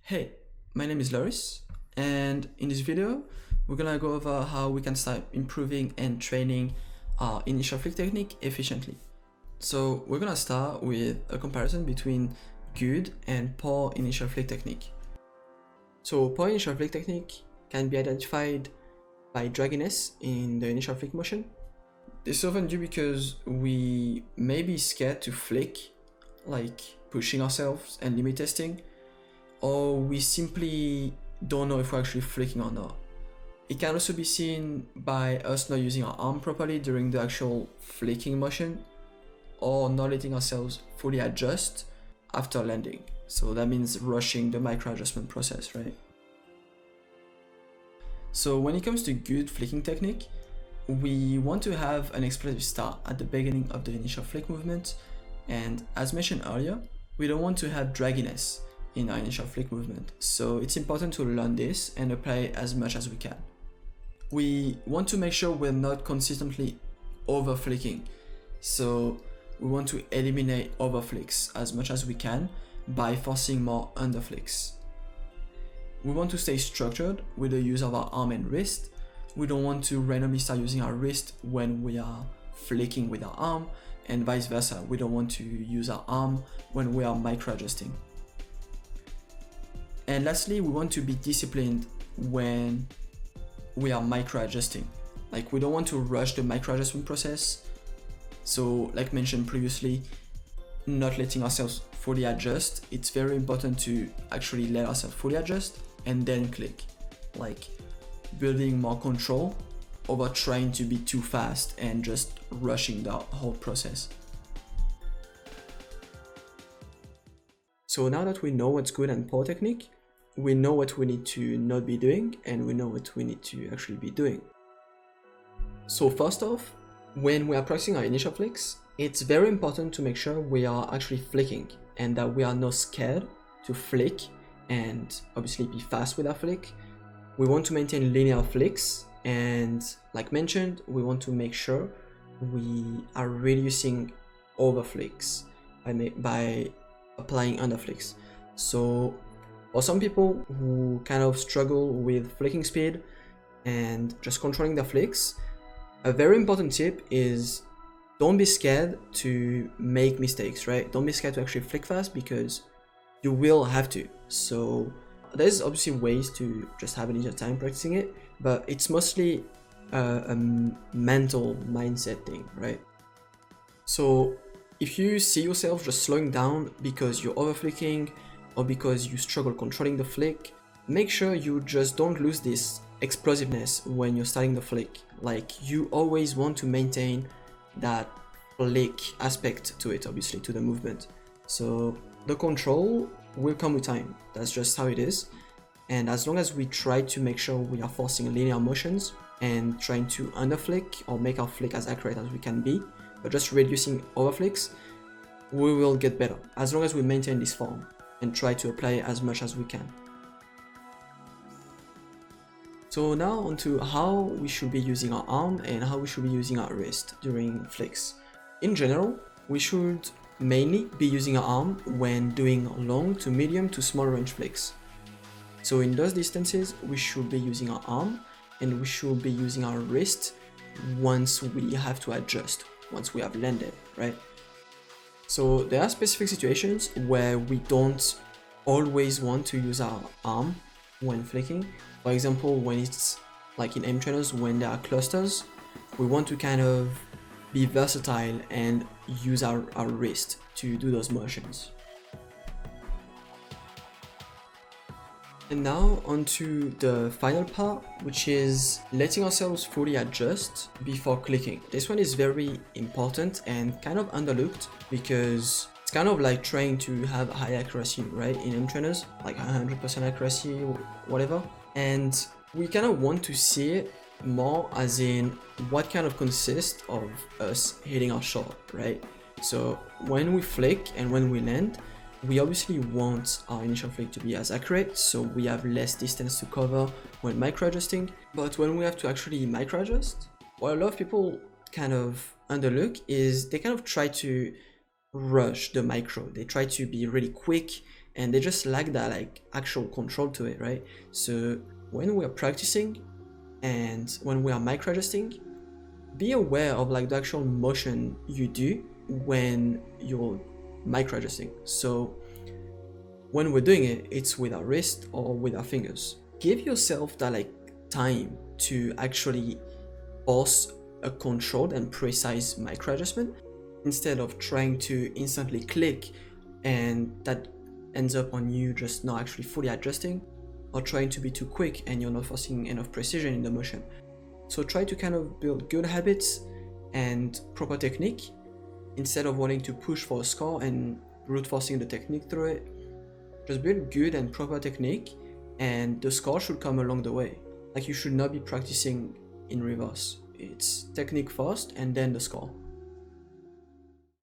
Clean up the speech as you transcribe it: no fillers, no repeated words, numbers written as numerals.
Hey, my name is Lorys, and in this video, we're gonna go over how we can start improving and training our initial flick technique efficiently. So we're gonna start with a comparison between good and poor initial flick technique. So poor initial flick technique can be identified by dragginess in the initial flick motion. This is often due because we may be scared to flick, like pushing ourselves and limit testing, or we simply don't know if we're actually flicking or not. It can also be seen by us not using our arm properly during the actual flicking motion, or not letting ourselves fully adjust after landing. So that means rushing the micro adjustment process, right? So when it comes to good flicking technique, we want to have an explosive start at the beginning of the initial flick movement, and as mentioned earlier, we don't want to have dragginess in our initial flick movement, so it's important to learn this and apply it as much as we can. We want to make sure we're not consistently over flicking, so we want to eliminate over flicks as much as we can by forcing more under flicks. We want to stay structured with the use of our arm and wrist. We don't want to randomly start using our wrist when we are flicking with our arm, and vice versa. We don't want to use our arm when we are micro adjusting. And lastly, we want to be disciplined when we are micro adjusting. Like, we don't want to rush the micro adjustment process. So like mentioned previously, not letting ourselves fully adjust. It's very important to actually let ourselves fully adjust and then click. Like building more control over trying to be too fast and just rushing the whole process. So now that we know what's good and poor technique, we know what we need to not be doing, and we know what we need to actually be doing. So first off, when we are practicing our initial flicks, it's very important to make sure we are actually flicking and that we are not scared to flick and obviously be fast with our flick. We want to maintain linear flicks, and like mentioned, we want to make sure we are reducing over flicks by applying under flicks. So for some people who kind of struggle with flicking speed and just controlling their flicks, a very important tip is don't be scared to make mistakes, right? Don't be scared to actually flick fast, because you will have to. So there's obviously ways to just have an easier time practicing it, but it's mostly a mental mindset thing, right? So if you see yourself just slowing down because you're over flicking or because you struggle controlling the flick, make sure you just don't lose this explosiveness when you're starting the flick. Like, you always want to maintain that flick aspect to it, obviously, to the movement. So the control will come with time. That's just how it is. And as long as we try to make sure we are forcing linear motions and trying to under flick or make our flick as accurate as we can be, but just reducing over flicks, we will get better as long as we maintain this form and try to apply it as much as we can. So now onto how we should be using our arm and how we should be using our wrist during flicks. In general, we should mainly be using our arm when doing long to medium to small range flicks. So in those distances, we should be using our arm, and we should be using our wrist once we have to adjust, once we have landed, right? So there are specific situations where we don't always want to use our arm when flicking. For example, when it's like in aimtrainers, when there are clusters, we want to kind of be versatile and use our wrist to do those motions. And now onto the final part, which is letting ourselves fully adjust before clicking. This one is very important and kind of underlooked, because it's kind of like trying to have high accuracy, right? In aimtrainers, like 100% accuracy or whatever. And we kind of want to see it more as in what kind of consists of us hitting our shot, right? So when we flick and when we land, we obviously want our initial flick to be as accurate, so we have less distance to cover when micro adjusting. But when we have to actually micro adjust, what a lot of people kind of underlook is they kind of try to rush the micro. They try to be really quick and they just lack that like actual control to it, right? So when we're practicing and when we are micro adjusting, be aware of like the actual motion you do when you're micro adjusting. So when we're doing it, it's with our wrist or with our fingers. Give yourself that like time to actually force a controlled and precise micro adjustment instead of trying to instantly click, and that ends up on you just not actually fully adjusting, or trying to be too quick and you're not forcing enough precision in the motion. So try to kind of build good habits and proper technique instead of wanting to push for a score and brute forcing the technique through it. Just build good and proper technique, and the score should come along the way. Like, you should not be practicing in reverse. It's technique first and then the score.